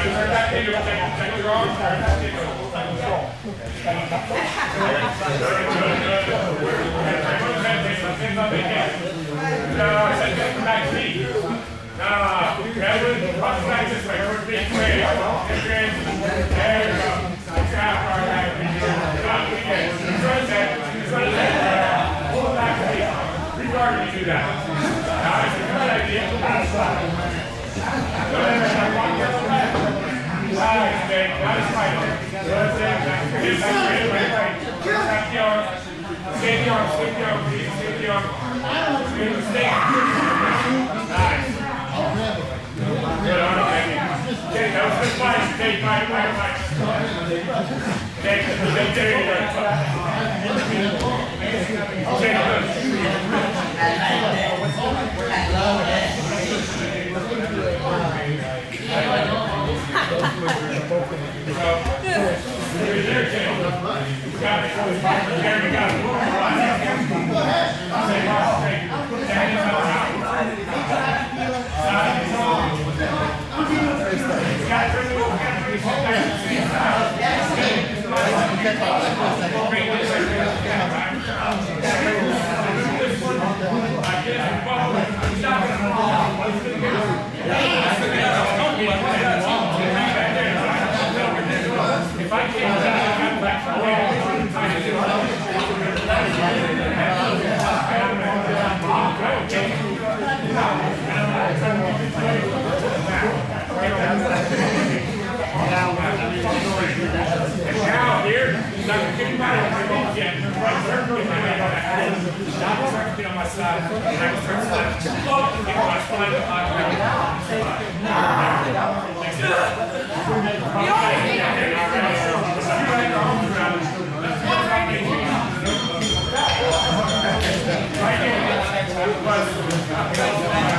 turn back into it. Take your arms, turn back into it. Back knee. Edwin, cross back this way. First big way. There you go. Trap our back. Turn that. Pull it back to me. Regard when you do that. Now, it's a good idea. Nice, Jake. Nice fight. Good thing. Right. Tap the arm. Save the arm. Save the arm, please. Save the arm. Save the stick. Nice. Good arm, baby. Jake, that was a good fight. Jake, fight. Jake, there you go. Jake, good. If I can't have back from there, now here, not getting back yet. Right circle, on my side. Right circle, my spine. Right here.